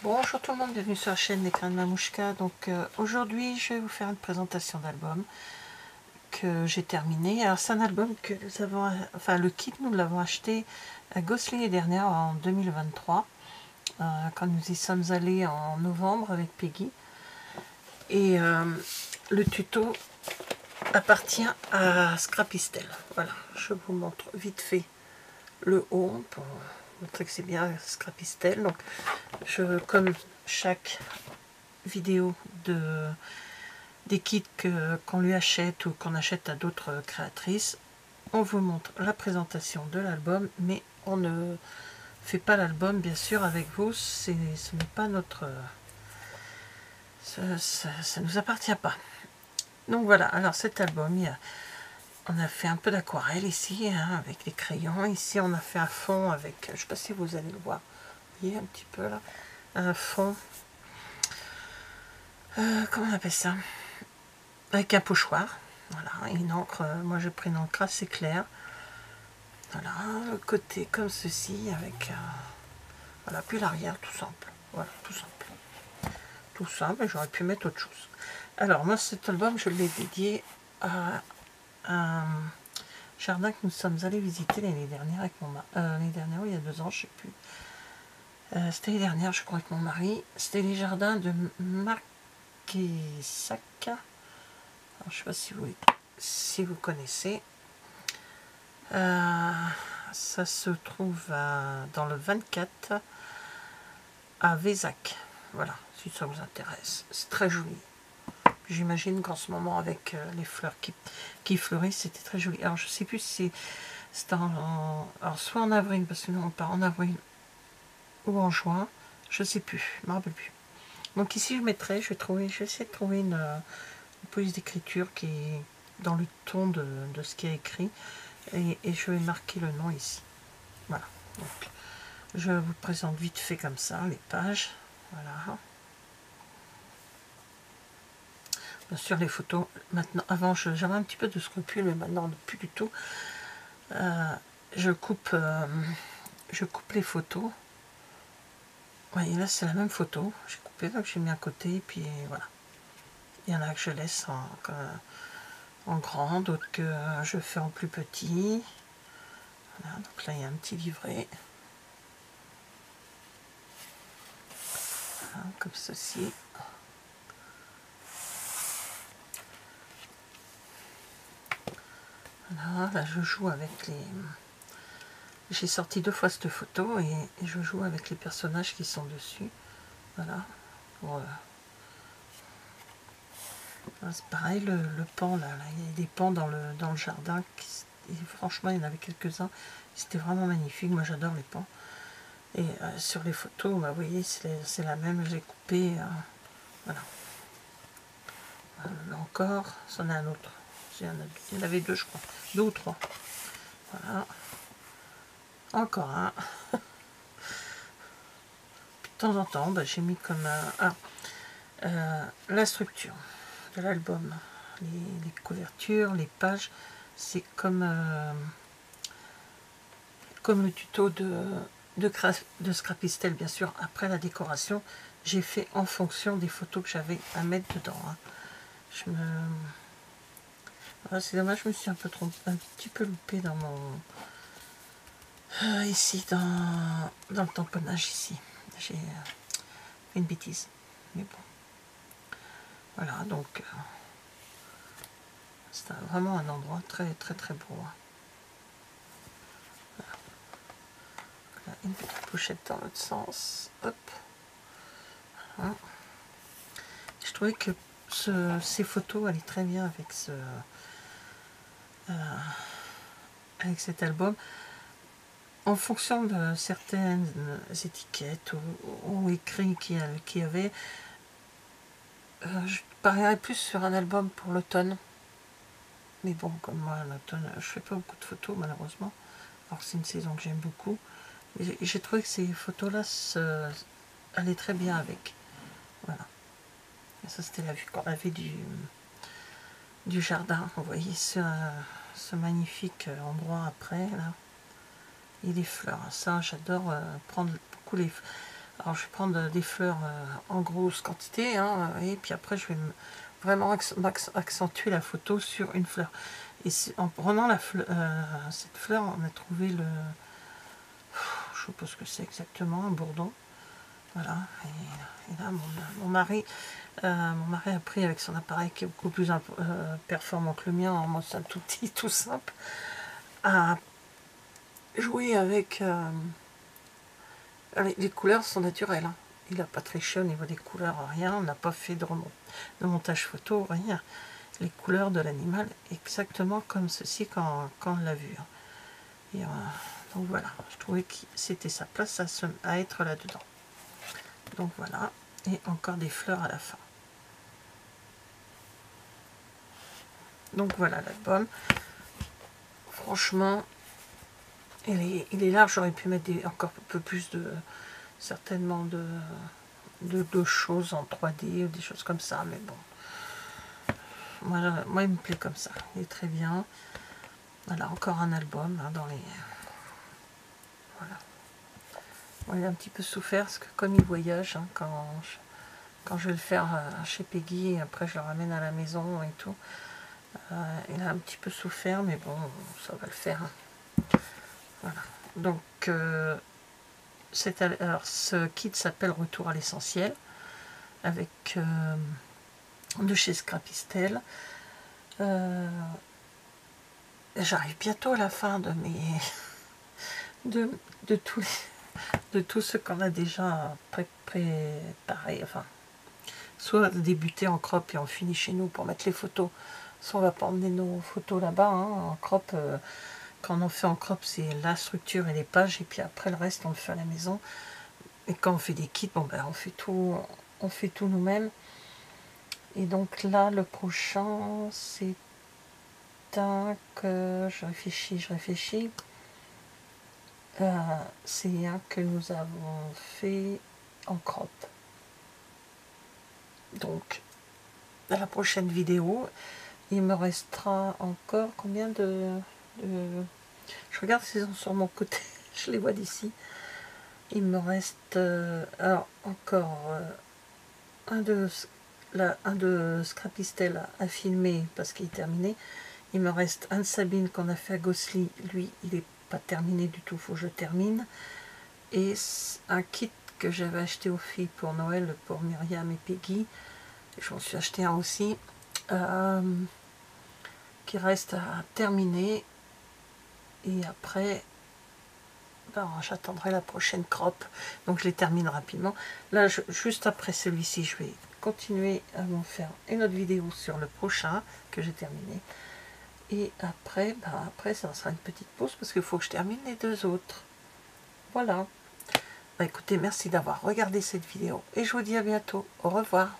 Bonjour tout le monde, bienvenue sur la chaîne des Crins de Mamouchka. Donc aujourd'hui je vais vous faire une présentation d'album que j'ai terminé. Alors c'est un album que nous avons, enfin le kit nous l'avons acheté à Gosselies l'année dernière en 2023 quand nous y sommes allés en novembre avec Peggy. Et le tuto appartient à Scrapistel. Voilà, je vous montre vite fait le haut pour montrer que c'est bien Scrapistel. Donc comme chaque vidéo des kits qu'on lui achète ou qu'on achète à d'autres créatrices, on vous montre la présentation de l'album, mais on ne fait pas l'album bien sûr avec vous, ce n'est pas notre... ça nous appartient pas. Donc voilà, alors cet album, on a fait un peu d'aquarelle ici, hein, avec les crayons. Ici on a fait un fond avec, je ne sais pas si vous allez le voir, vous voyez un petit peu là, un fond, comment on appelle ça, avec un pochoir. Voilà, une encre, moi j'ai pris une encre assez claire. Voilà, le côté comme ceci, avec voilà, puis l'arrière tout simple. Voilà, tout simple. Tout simple, j'aurais pu mettre autre chose. Alors moi cet album je l'ai dédié à un jardin que nous sommes allés visiter l'année dernière avec mon mari. L'année dernière, oui, il y a 2 ans, je ne sais plus. C'était l'année dernière, je crois, avec mon mari. C'était les jardins de Marquesac. Je ne sais pas si vous connaissez. Ça se trouve dans le 24 à Vézac. Voilà, si ça vous intéresse. C'est très joli. J'imagine qu'en ce moment, avec les fleurs qui fleurissent, c'était très joli. Alors, je ne sais plus si c'est alors, soit en avril, parce que nous, on part en avril, ou en juin. Je ne sais plus, je ne me rappelle plus. Donc ici, je mettrai, je vais essayer de trouver une police d'écriture qui est dans le ton de ce qui est écrit. Et je vais marquer le nom ici. Voilà. Donc, je vous présente vite fait comme ça les pages. Voilà. Bien sûr, les photos. Maintenant, avant, j'avais un petit peu de scrupule, mais maintenant, plus du tout. Je coupe les photos. Vous voyez, là, c'est la même photo. J'ai coupé, donc j'ai mis à côté, et puis voilà. Il y en a que je laisse en grand, d'autres que je fais en plus petit. Voilà, donc là, il y a un petit livret. Voilà, comme ceci. Voilà, là, je joue avec les... J'ai sorti 2 fois cette photo et je joue avec les personnages qui sont dessus. Voilà. C'est pareil, le pan, là, il y a des pans dans le jardin. Et franchement, il y en avait quelques-uns. C'était vraiment magnifique. Moi, j'adore les pans. Et sur les photos, bah, vous voyez, c'est la même. J'ai coupé. Voilà. Là encore, c'en est un autre. Il y en avait 2, je crois. 2 ou 3. Voilà. Encore un. De temps en temps, bah, j'ai mis comme la structure de l'album. Les couvertures, les pages, c'est comme le tuto de Scrapistel, bien sûr. Après la décoration, j'ai fait en fonction des photos que j'avais à mettre dedans. Hein. Voilà, c'est dommage, je me suis un petit peu loupée dans mon... ici, dans le tamponnage, ici. J'ai fait une bêtise. Mais bon. Voilà, donc... c'est vraiment un endroit très, très, très beau. Hein. Voilà. Une petite pochette dans l'autre sens. Hop. Voilà. Je trouvais que ces photos allaient très bien avec cet album. En fonction de certaines étiquettes ou écrits qu'il y avait, je parierais plus sur un album pour l'automne. Mais bon, comme moi, l'automne, je fais pas beaucoup de photos malheureusement. Alors c'est une saison que j'aime beaucoup. J'ai trouvé que ces photos-là allaient très bien avec. Voilà. Et ça, c'était la vue qu'on avait du jardin. Vous voyez ce magnifique endroit après, là. Et les fleurs. Ça, j'adore prendre beaucoup les... Alors je vais prendre des fleurs en grosse quantité, hein, et puis après je vais vraiment accentuer la photo sur une fleur. Et en prenant cette fleur, on a trouvé le... Je ne sais pas ce que c'est exactement, un bourdon. Voilà, et là mon mari a pris avec son appareil qui est beaucoup plus performant que le mien, en mode tout petit, tout simple, à jouer avec... les couleurs sont naturelles, hein. Il n'a pas triché au niveau des couleurs, rien. On n'a pas fait de montage photo, rien. Les couleurs de l'animal, exactement comme ceci quand on l'a vu. Hein. Et, donc voilà, je trouvais que c'était sa place à être là-dedans. Donc voilà, et encore des fleurs à la fin. Donc voilà l'album. Franchement, il est large. J'aurais pu mettre encore un peu plus certainement de choses en 3D ou des choses comme ça, mais bon. Moi il me plaît comme ça. Il est très bien. Voilà, encore un album hein, dans les... Voilà. Bon, il a un petit peu souffert parce que comme il voyage, hein, quand je vais le faire chez Peggy, et après je le ramène à la maison et tout, il a un petit peu souffert, mais bon, ça va le faire. Hein. Voilà. Donc, alors, ce kit s'appelle Retour à l'essentiel, avec de chez Scrapistel. J'arrive bientôt à la fin de tout ce qu'on a déjà préparé, enfin, soit débuter en crop et on finit chez nous pour mettre les photos, soit on va pas emmener nos photos là-bas, hein, en crop. Quand on fait en crop, c'est la structure et les pages, et puis après le reste on le fait à la maison. Et quand on fait des kits, bon ben on fait tout nous-mêmes. Et donc là, le prochain, c'est un que je réfléchis. C'est un que nous avons fait en crop. Donc, dans la prochaine vidéo, il me restera encore combien je regarde s'ils sont sur mon côté, je les vois d'ici. Il me reste alors encore un de Scrapistel à filmer parce qu'il est terminé. Il me reste un de Sabine qu'on a fait à Gosli. Lui, il n'est pas terminé du tout, il faut que je termine. Et un kit que j'avais acheté aux filles pour Noël, pour Myriam et Peggy. Je m'en suis acheté un aussi. Qui reste à terminer. Et après, ben, j'attendrai la prochaine crop. Donc je les termine rapidement. Là, juste après celui-ci, je vais continuer à vous faire une autre vidéo sur le prochain que j'ai terminé. Et après, après, ça sera une petite pause parce qu'il faut que je termine les deux autres. Voilà. Bah, écoutez, merci d'avoir regardé cette vidéo et je vous dis à bientôt. Au revoir.